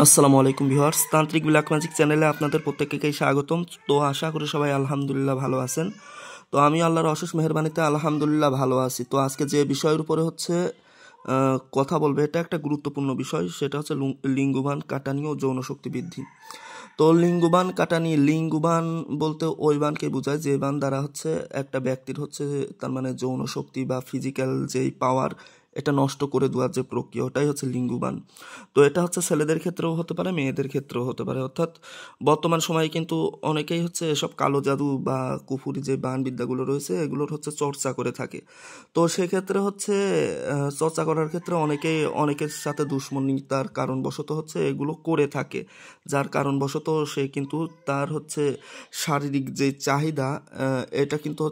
আসসালামু আলাইকুম ভিউয়ার্স, তান্ত্রিক ব্ল্যাক ম্যাজিক চ্যানেলে আপনাদের প্রত্যেককেই স্বাগতম। তো আশা করি সবাই আলহামদুলিল্লাহ ভালো আছেন। তো আমি আল্লাহর অশেষ মেহেরবানিতে আলহামদুলিল্লাহ ভালো আছি। তো আজকে যে বিষয়ের উপরে কথা বলবে, এটা একটা গুরুত্বপূর্ণ বিষয়, সেটা হচ্ছে লিঙ্গবান কাটানি ও যৌন শক্তি বৃদ্ধি। তো লিঙ্গবান কাটানি, লিঙ্গবান বলতে ওই বানকে বোঝায় যে বান দ্বারা একটা ব্যক্তির তার মানে যৌন শক্তি বা ফিজিক্যাল যেই পাওয়ার এটা নষ্ট করে দেওয়ার যে প্রক্রিয়া, ওটাই হচ্ছে লিঙ্গবান। তো এটা ছেলেদের ক্ষেত্রেও হতে পারে, মেয়েদের ক্ষেত্রেও হতে পারে। অর্থাৎ বর্তমান সময়ে কিন্তু অনেকেই এসব কালো জাদু বা কুফুরি যে বান বিদ্যাগুলো রয়েছে এগুলোর চর্চা করে থাকে। তো সেক্ষেত্রে চর্চা করার ক্ষেত্রে অনেকের সাথে দুশ্মনিতার কারণবশত এগুলো করে থাকে, যার কারণবশত সে কিন্তু তার শারীরিক যে চাহিদা এটা কিন্তু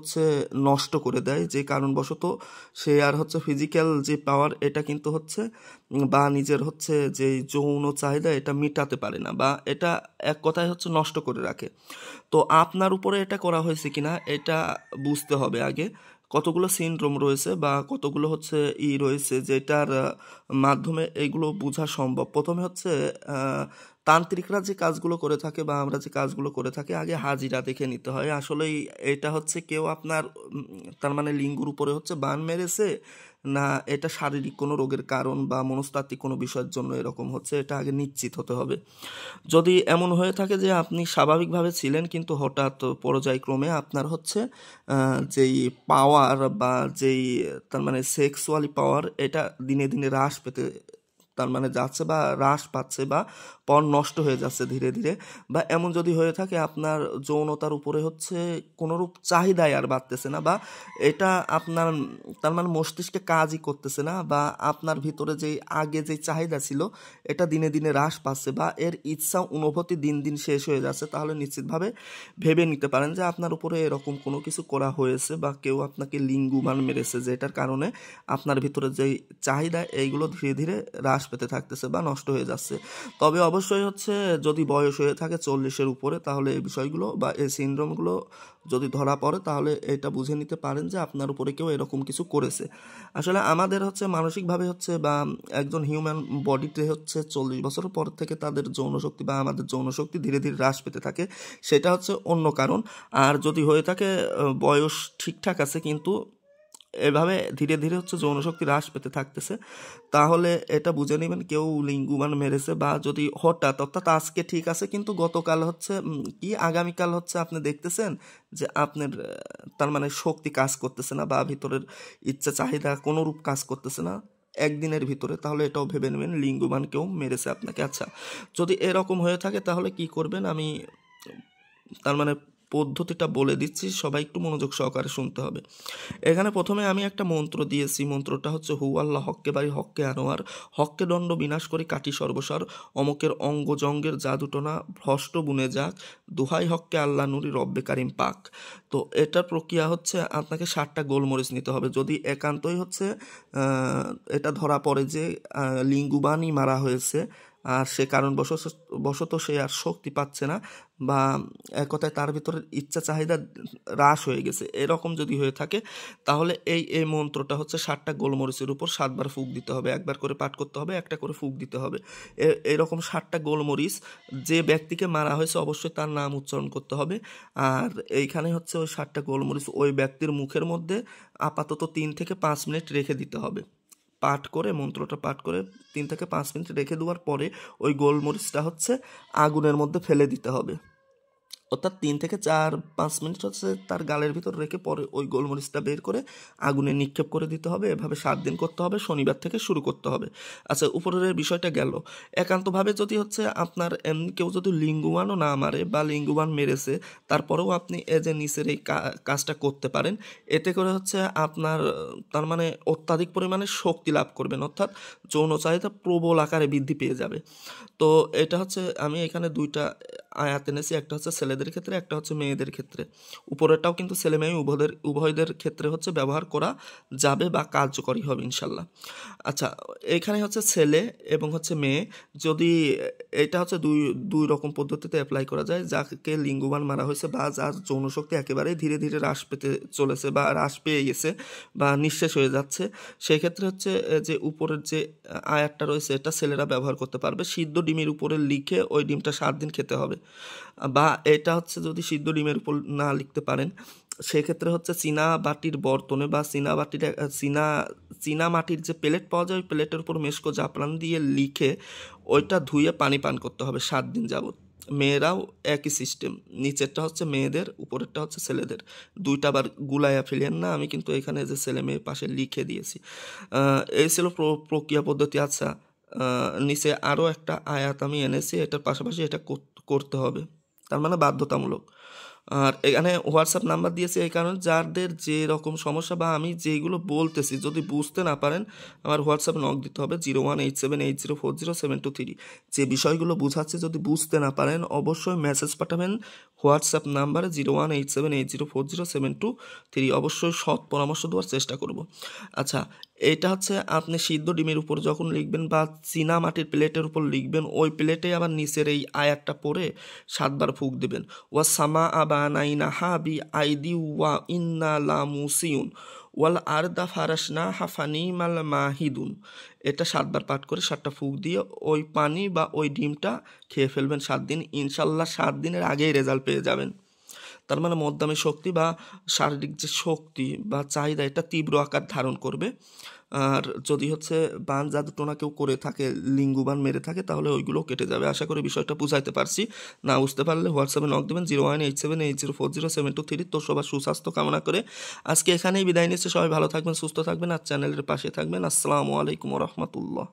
নষ্ট করে দেয়, যে কারণবশত সে আর ফিজিক্যাল যে পাওয়ার এটা কিন্তু বা নিজের যে যৌন চাহিদা এটা মেটাতে পারে না, বা এটা এক কথায় নষ্ট করে রাখে। তো আপনার উপরে এটা করা হয়েছে কিনা এটা বুঝতে হবে আগে। কতগুলো সিনড্রোম রয়েছে বা কতগুলো রয়েছে যেটার মাধ্যমে এইগুলো বোঝা সম্ভব। প্রথমে তান্ত্রিকরা যে কাজগুলো করে থাকে বা আমরা যে কাজগুলো করে থাকি, আগে হাজিরা দেখে নিতে হয়। আসলেই এটা কেউ আপনার তার মানে লিঙ্গুর উপরে বান মেরেছে, না এটা শারীরিক কোনো রোগের কারণ বা মনস্তাত্ত্বিক কোনো বিষয়ের জন্য এরকম এটা আগে নিশ্চিত হতে হবে। যদি এমন হয়ে থাকে যে আপনি স্বাভাবিকভাবে ছিলেন কিন্তু হঠাৎ পর্যায়ক্রমে আপনার যেই পাওয়ার বা যেই তার মানে সেক্সুয়ালি পাওয়ার এটা দিনে দিনে হ্রাস পেতে তার মানে যাচ্ছে বা হ্রাস পাচ্ছে বা পণ নষ্ট হয়ে যাচ্ছে ধীরে ধীরে, বা এমন যদি হয়ে থাকে আপনার যৌনতার উপরে কোনোরূপ চাহিদাই আর বাড়তেছে না, বা এটা আপনার তার মানে মস্তিষ্কে কাজই করতেছে না, বা আপনার ভিতরে যেই আগে যে চাহিদা ছিল এটা দিনে দিনে হ্রাস পাচ্ছে, বা এর ইচ্ছা অনুভূতি দিন দিন শেষ হয়ে যাচ্ছে, তাহলে নিশ্চিতভাবে ভেবে নিতে পারেন যে আপনার উপরে এরকম কোনো কিছু করা হয়েছে বা কেউ আপনাকে লিঙ্গুবান মেরেছে, যেটার কারণে আপনার ভিতরে যেই চাহিদা এইগুলো ধীরে ধীরে হ্রাস পেতে থাকতেছে বা নষ্ট হয়ে যাচ্ছে। তবে অবশ্যই যদি বয়স হয়ে থাকে 40-এর উপরে, তাহলে এই বিষয়গুলো বা এই সিনড্রোমগুলো যদি ধরা পড়ে তাহলে এটা বুঝে নিতে পারেন যে আপনার উপরে কেউ এরকম কিছু করেছে। আসলে আমাদের মানসিকভাবে বা একজন হিউম্যান বডিতে 40 বছরের পর থেকে তাদের যৌন শক্তি বা আমাদের যৌন শক্তি ধীরে ধীরে হ্রাস পেতে থাকে, সেটা অন্য কারণ। আর যদি হয়ে থাকে বয়স ঠিকঠাক আছে কিন্তু এভাবে ধীরে ধীরে যৌন শক্তি হ্রাস পেতে থাকতেছে, তাহলে এটা বুঝে নেবেন কেউ লিঙ্গুবান মেরেছে। বা যদি হঠাৎ, অর্থাৎ আজকে ঠিক আছে কিন্তু গতকাল কি আগামীকাল আপনি দেখতেছেন যে আপনার তার মানে শক্তি কাজ করতেছে না বা ভিতরের ইচ্ছা চাহিদা কোনোরূপ কাজ করতেছে না একদিনের ভিতরে, তাহলে এটাও ভেবে নেবেন লিঙ্গুবান কেউ মেরেছে আপনাকে। আচ্ছা, যদি এরকম হয়ে থাকে তাহলে কি করবেন আমি তার মানে পদ্ধতিটা বলে দিচ্ছি, সবাই একটু মনোযোগ সহকারে শুনতে হবে। এখানে প্রথমে আমি একটা মন্ত্র দিয়েছি, মন্ত্রটা হু আল্লাহ হক্কে বাড়ি হক্কে আনোয়ার, হক্কে দণ্ড বিনাশ করি কাটি সর্বসার, অমকের অঙ্গজঙ্গের জাদুটনা ভ্রষ্ট বুনে যাক, দোহাই হক্কে আল্লাহ নুরি রব্বে কারিম পাক। তো এটার প্রক্রিয়া আপনাকে 60টা গোলমরিচ নিতে হবে। যদি একান্তই এটা ধরা পড়ে যে লিঙ্গুবানই মারা হয়েছে আর সে কারণবশত সে আর শক্তি পাচ্ছে না, বা এক কথায় তার ভিতরের ইচ্ছা চাহিদা হ্রাস হয়ে গেছে, এরকম যদি হয়ে থাকে তাহলে এই মন্ত্রটা 60টা গোলমরিচের উপর 7বার ফুঁক দিতে হবে, একবার করে পাঠ করতে হবে, একটা করে ফুঁক দিতে হবে। এরকম 60টা গোলমরিচ, যে ব্যক্তিকে মারা হয়েছে অবশ্যই তার নাম উচ্চারণ করতে হবে। আর এইখানে ওই 60টা গোলমরিচ ওই ব্যক্তির মুখের মধ্যে আপাতত 3 থেকে 5 মিনিট রেখে দিতে হবে। মন্ত্রটা পাঠ করে 3 থেকে 5 মিনিট রেখে দেওয়ার পরে ওই গোলমরিচটা আগুনের মধ্যে ফেলে দিতে হবে। অর্থাৎ 3 থেকে 4-5 মিনিট তার গালের ভিতর রেখে পরে ওই গোলমরিচটা বের করে আগুনে নিক্ষেপ করে দিতে হবে। এভাবে 7 দিন করতে হবে, শনিবার থেকে শুরু করতে হবে। আচ্ছা, উপরের বিষয়টা গেল। একান্তভাবে যদি আপনার এমনি কেউ যদি লিঙ্গুবানও না মারে বা লিঙ্গুবান মেরেছে, তারপরেও আপনি এই যে নিচের এই কাজটা করতে পারেন। এতে করে আপনার তার মানে অত্যাধিক পরিমাণে শক্তি লাভ করবেন, অর্থাৎ যৌন চাহিদা প্রবল আকারে বৃদ্ধি পেয়ে যাবে। তো এটা আমি এখানে 2টা আয়াত এনেছি, একটা হচ্ছে ছেলেদের ক্ষেত্রে, একটা হচ্ছে মেয়েদের ক্ষেত্রে। উপরেরটাও কিন্তু ছেলে মেয়ে উভয়দের ক্ষেত্রে হচ্ছে ব্যবহার করা যাবে বা কার্যকরী হবে ইনশাল্লাহ। আচ্ছা, এখানে হচ্ছে ছেলে এবং হচ্ছে মেয়ে, যদি এটা হচ্ছে দুই রকম পদ্ধতিতে অ্যাপ্লাই করা যায়। যাকে লিঙ্গবান মারা হয়েছে বা যার যৌনশক্তি একেবারেই ধীরে ধীরে হ্রাস পেতে চলেছে বা হ্রাস পেয়ে গেছে বা নিঃশেষ হয়ে যাচ্ছে, সেই ক্ষেত্রে হচ্ছে যে উপরের যে আয়াতটা রয়েছে এটা ছেলেরা ব্যবহার করতে পারবে। সিদ্ধ ডিমের উপরে লিখে ওই ডিমটা 7 দিন খেতে হবে। বা এটা হচ্ছে যদি সিদ্ধ ডিমের উপর না লিখতে পারেন, সেক্ষেত্রে হচ্ছে চীনা বাটির বর্তনে বা চীনা মাটির যে প্লেট পাওয়া যায়, ওই প্লেটের উপর মেশকো জাফরান দিয়ে লিখে ওইটা ধুয়ে পানি পান করতে হবে 7 দিন যাবত। মেয়েরাও একই সিস্টেম, নিচেরটা হচ্ছে মেয়েদের, উপরেরটা হচ্ছে ছেলেদের। দুইটা আবার গুলাইয়া ফেলেন না, আমি কিন্তু এখানে যে ছেলে মেয়ের পাশে লিখে দিয়েছি। এই ছিল প্রক্রিয়া পদ্ধতি। আচ্ছা, নিচে আরও একটা আয়াত আমি এনেছি, এটার পাশাপাশি এটা করতে হবে, তার মানে বাধ্যতামূলক। আর এখানে হোয়াটসঅ্যাপ নাম্বার দিয়েছি এই কারণে, যাদের যে রকম সমস্যা বা আমি যেগুলো বলতেছি যদি বুঝতে না পারেন, আমার হোয়াটসঅ্যাপে নক দিতে হবে 018780400723। যে বিষয়গুলো বুঝাচ্ছি যদি বুঝতে না পারেন অবশ্যই মেসেজ পাঠাবেন হোয়াটসঅ্যাপ নাম্বারে 018780400723। অবশ্যই সৎ পরামর্শ দেওয়ার চেষ্টা করব। আচ্ছা, এটা হচ্ছে আপনি সিদ্ধ ডিমের উপর যখন লিখবেন বা চীনা মাটির প্লেটের উপর লিখবেন, ওই প্লেটে আবার নিচের এই আয়াতটা পরে 7 বার ফুঁক দেবেন। ওয়া সামা বানাইনাহা বিআইদি ওয়া ইন্না লামুসিউন ওয়াল আরদা ফারাশনাহা ফানিমাল মাহিদুন। এটা 7 বার পাঠ করে 7টা ফুঁক দিয়ে ওই পানি বা ওই ডিমটা খেয়ে ফেলবেন 7 দিন। ইনশাল্লাহ 7 দিনের আগেই রেজাল্ট পেয়ে যাবেন। তার মানে মদ্দামি শক্তি বা শারীরিক যে শক্তি বা চাহিদা এটা তীব্র আকার ধারণ করবে। আর যদি হচ্ছে বান জাদুটোনা কেউ করে থাকে, লিঙ্গুবান মেরে থাকে, তাহলে ওইগুলো কেটে যাবে। আশা করি বিষয়টা বুঝাইতে পারছি। না বুঝতে পারলে হোয়াটসঅ্যাপে নক দেবেন 018780400723। তো সবার সুস্বাস্থ্য কামনা করে আজকে এখানেই বিদায় নিচ্ছে। সবাই ভালো থাকবেন, সুস্থ থাকবেন আর চ্যানেলের পাশে থাকবেন। আসসালামু আলাইকুম ওয়া রাহমাতুল্লাহ।